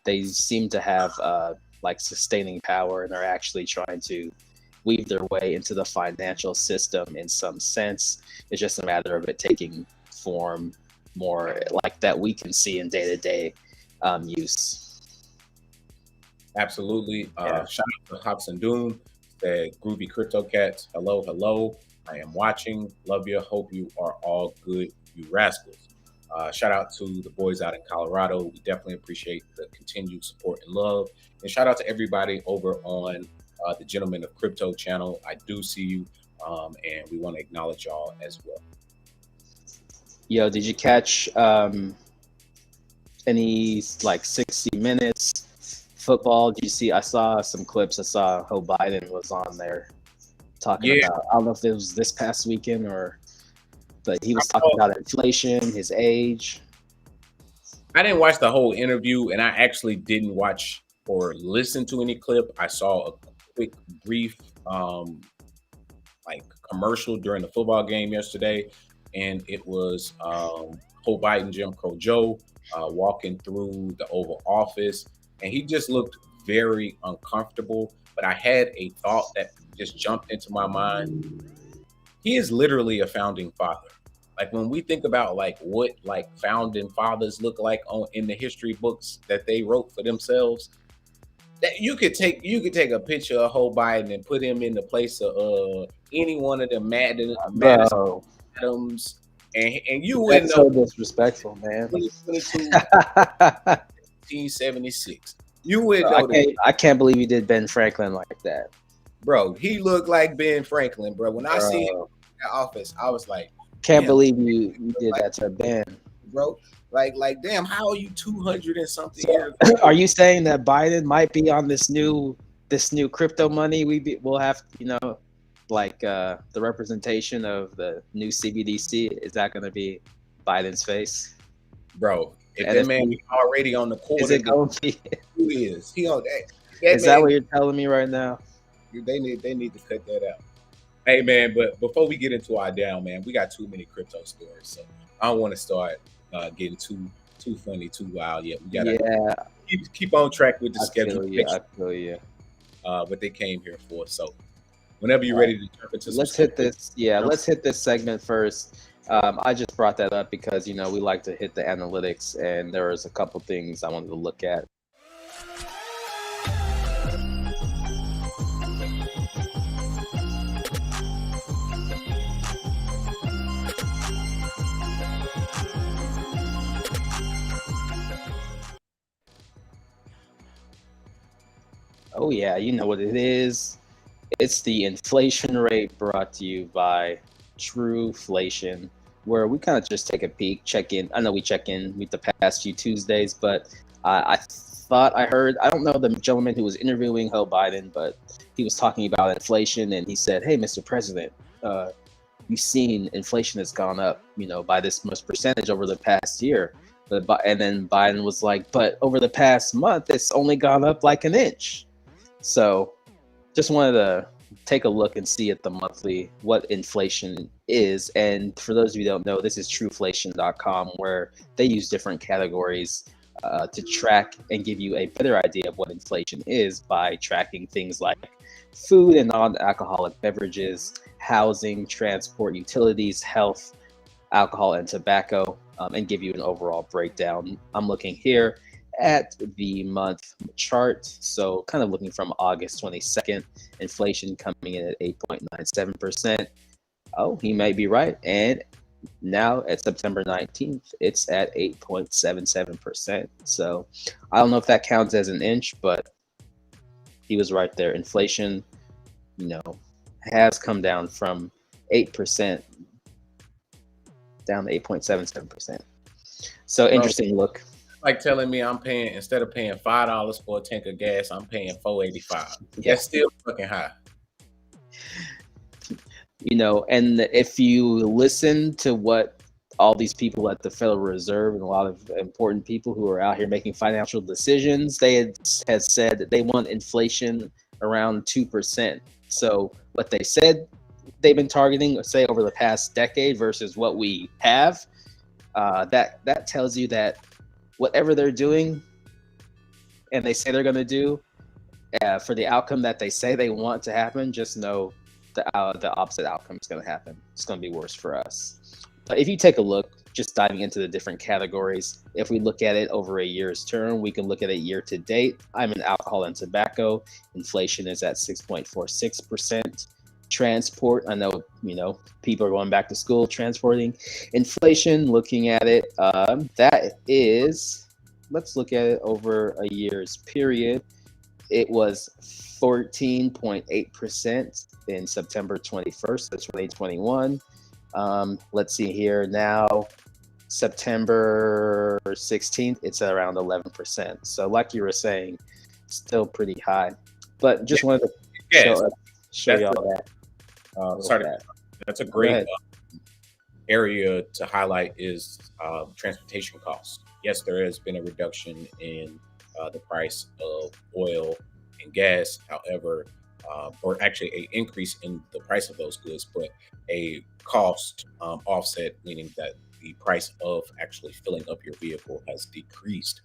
they seem to have like sustaining power, and are actually trying to weave their way into the financial system in some sense. It's just a matter of it taking form more like that we can see in day-to-day use. Absolutely. Yeah. Shout out to Hops and Doom, the Groovy Crypto Cats. Hello, hello. I am watching. Love you. Hope you are all good, you rascals. Shout out to the boys out in Colorado. We definitely appreciate the continued support and love. And shout out to everybody over on the Gentlemen of Crypto channel. I do see you, and we want to acknowledge y'all as well. Yo, did you catch any like 60 Minutes football? Did you see? I saw some clips. I saw how Biden was on there talking about. I don't know if it was this past weekend but he was talking about inflation, his age. I didn't watch the whole interview, and I actually didn't watch or listen to any clip. I saw a quick, brief, like commercial during the football game yesterday, and it was Joe Biden, Jim Crow Joe, walking through the Oval Office, and he just looked very uncomfortable. But I had a thought that just jumped into my mind. He is literally a founding father. Like when we think about like what like founding fathers look like in the history books that they wrote for themselves, that you could take a picture of Joe Biden and put him in the place of any one of them Madison Adams, and you wouldn't know. So disrespectful, man. 1976. You would know. I can't believe you did Ben Franklin like that, bro. He looked like Ben Franklin, bro. When I see him in the office, I was like, can't believe you did that to Ben, bro. Like, damn, how are you 200 and something years? Are you saying that Biden might be on this new crypto money? We'll have, like the representation of the new CBDC. Is that going to be Biden's face, bro? If that man is already on the court, is it going to be? Who is he on that? Is that what you're telling me right now? They need to cut that out. Hey man, but before we get into our down, man, we got too many crypto stories, so I don't want to start getting too funny, too wild yet. We gotta keep on track with the schedule. I feel you. What they came here for. So whenever you're ready to jump into, let's hit this. Yeah, let's hit this segment first. I just brought that up because we like to hit the analytics, and there was a couple things I wanted to look at. Oh yeah, you know what it is. It's the inflation rate, brought to you by Truflation, where we kind of just take a peek, check in. I know we check in with the past few Tuesdays, but I thought I heard, I don't know the gentleman who was interviewing Joe Biden, but he was talking about inflation, and he said, "Hey, Mr. President, you've seen inflation has gone up, by this much percentage over the past year." And then Biden was like, "But over the past month, it's only gone up like an inch." So just wanted to take a look and see at the monthly what inflation is. And for those of you who don't know, this is Truflation.com, where they use different categories to track and give you a better idea of what inflation is by tracking things like food and non-alcoholic beverages, housing, transport, utilities, health, alcohol, and tobacco, and give you an overall breakdown. I'm looking here at the month chart, so kind of looking from August 22nd, inflation coming in at 8.97%. Oh, he may be right. And now at September 19th, it's at 8.77%. So I don't know if that counts as an inch, but he was right there. Inflation, has come down from 8% down to 8.77%. So interesting look. Like telling me I'm paying, instead of paying $5 for a tank of gas, I'm paying $4.85. That's still fucking high. And if you listen to what all these people at the Federal Reserve and a lot of important people who are out here making financial decisions, they had said that they want inflation around 2%. So what they said they've been targeting, say, over the past decade versus what we have, that tells you that whatever they're doing, and they say they're going to do, for the outcome that they say they want to happen, just know the opposite outcome is going to happen. It's going to be worse for us. But if you take a look, just diving into the different categories, if we look at it over a year's term, we can look at it year to date. I'm in alcohol and tobacco. Inflation is at 6.46%. Transport, I know, people are going back to school, transporting. Inflation, looking at it, that is, let's look at it over a year's period. It was 14.8% in September 21st of 2021. Let's see here now, September 16th, it's around 11%. So like you were saying, still pretty high. But just wanted to show y'all that. That's a great area to highlight is transportation costs. Yes, there has been a reduction in the price of oil and gas. However, or actually an increase in the price of those goods, but a cost offset, meaning that the price of actually filling up your vehicle has decreased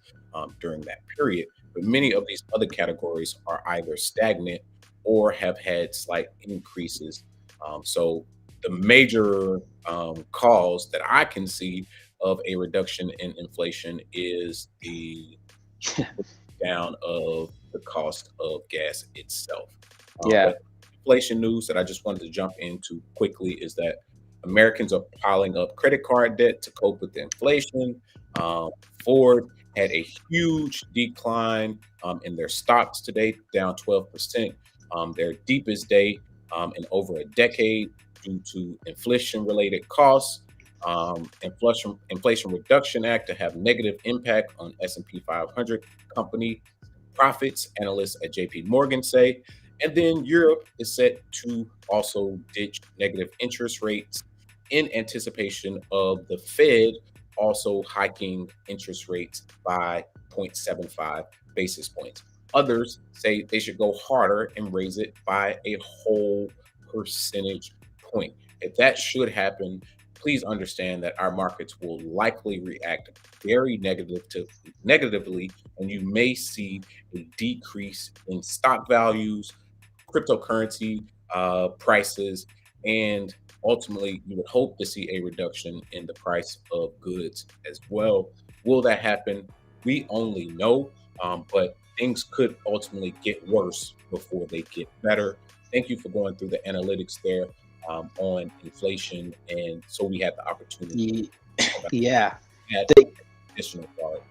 during that period. But many of these other categories are either stagnant or have had slight increases. So the major cause that I can see of a reduction in inflation is the down of the cost of gas itself. But inflation news that I just wanted to jump into quickly is that Americans are piling up credit card debt to cope with the inflation. Ford had a huge decline in their stocks today, down 12%, their deepest day in over a decade due to inflation-related costs. Inflation Reduction Act to have negative impact on S&P 500 company profits, analysts at JP Morgan say. And then Europe is set to also ditch negative interest rates in anticipation of the Fed also hiking interest rates by 0.75 basis points. Others say they should go harder and raise it by a whole percentage point. If that should happen, please understand that our markets will likely react very negatively, and you may see a decrease in stock values, cryptocurrency prices, and ultimately you would hope to see a reduction in the price of goods as well. Will that happen? We only know, but things could ultimately get worse before they get better. Thank you for going through the analytics there on inflation, and so we had the opportunity. Additional part of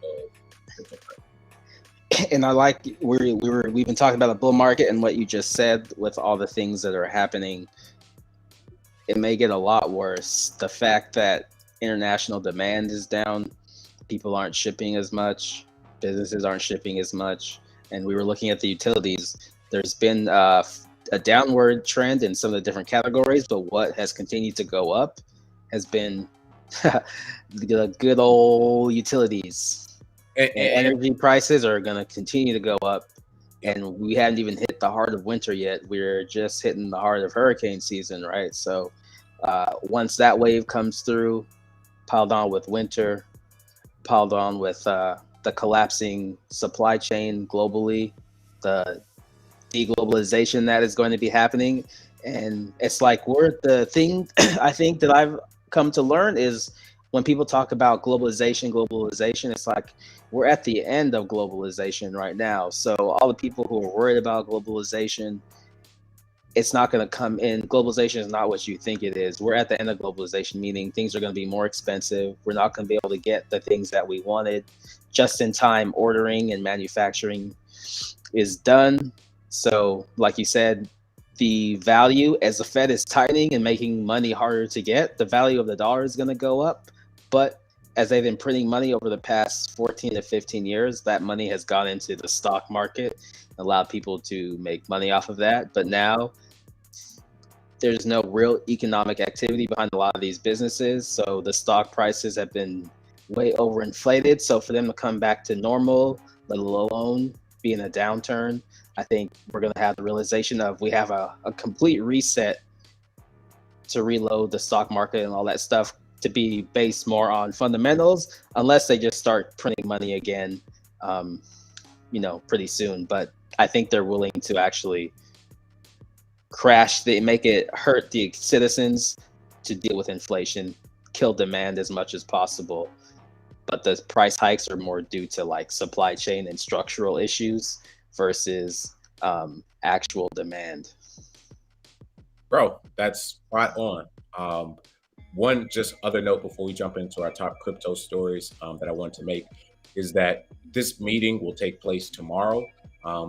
cryptocurrency. And I like we've been talking about the bull market and what you just said with all the things that are happening. It may get a lot worse. The fact that international demand is down, people aren't shipping as much, businesses aren't shipping as much, and we were looking at the utilities. There's been a downward trend in some of the different categories, but what has continued to go up has been the good old utilities. And energy prices are going to continue to go up, and we haven't even hit the heart of winter yet. We're just hitting the heart of hurricane season, right? So once that wave comes through, piled on with winter, piled on with the collapsing supply chain globally, the deglobalization that is going to be happening, and it's like the thing I think that I've come to learn is when people talk about globalization, it's like we're at the end of globalization right now. So all the people who are worried about globalization, it's not going to come in. Globalization is not what you think it is. We're at the end of globalization, meaning things are going to be more expensive. We're not going to be able to get the things that we wanted. Just-in-time ordering and manufacturing is done. So like you said, the value, as the Fed is tightening and making money harder to get, the value of the dollar is going to go up. But as they've been printing money over the past 14 to 15 years, that money has gone into the stock market, allowed people to make money off of that. But now there's no real economic activity behind a lot of these businesses. So the stock prices have been way overinflated. So for them to come back to normal, let alone be in a downturn, I think we're going to have the realization of we have a complete reset to reload the stock market and all that stuff to be based more on fundamentals, unless they just start printing money again. pretty soon. But I think they're willing to actually make it hurt the citizens to deal with inflation, kill demand as much as possible. But the price hikes are more due to like supply chain and structural issues versus actual demand. Bro, that's spot on. One just other note before we jump into our top crypto stories that I want to make is that this meeting will take place tomorrow.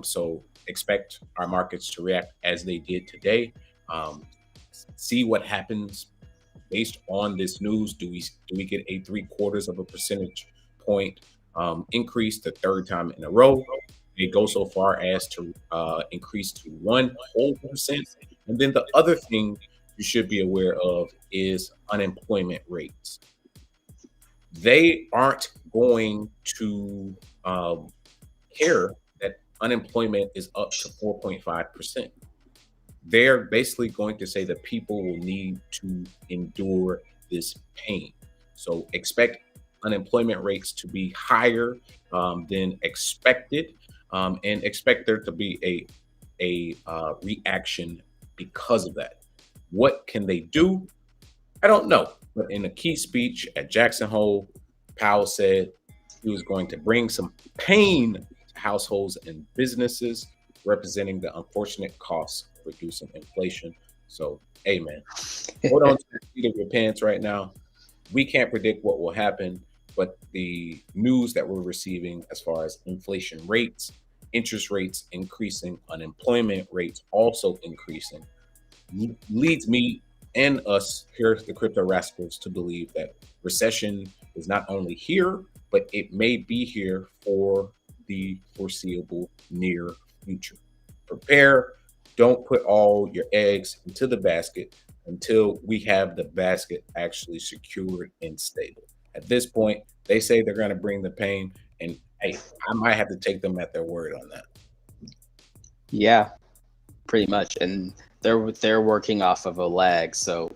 So expect our markets to react as they did today. Um, see what happens based on this news. Do we get a 3/4 of a percentage point increase the third time in a row? They go so far as to increase to 1 whole percent. And then the other thing you should be aware of is unemployment rates. They aren't going to care that unemployment is up to 4.5%. They're basically going to say that people will need to endure this pain. So expect unemployment rates to be higher than expected, and expect there to be a reaction because of that. What can they do? I don't know. But in a key speech at Jackson Hole, Powell said he was going to bring some pain to households and businesses, representing the unfortunate costs of reducing inflation. So, hey, man, hold on to the seat of your pants right now. We can't predict what will happen, but the news that we're receiving as far as inflation rates, interest rates increasing, unemployment rates also increasing, leads me and us here at the Crypto Rascals to believe that recession is not only here, but it may be here for the foreseeable near future. Prepare. Don't put all your eggs into the basket until we have the basket actually secured and stable. At this point, they say they're going to bring the pain, and hey, I might have to take them at their word on that. Yeah, pretty much. And they're working off of a lag, so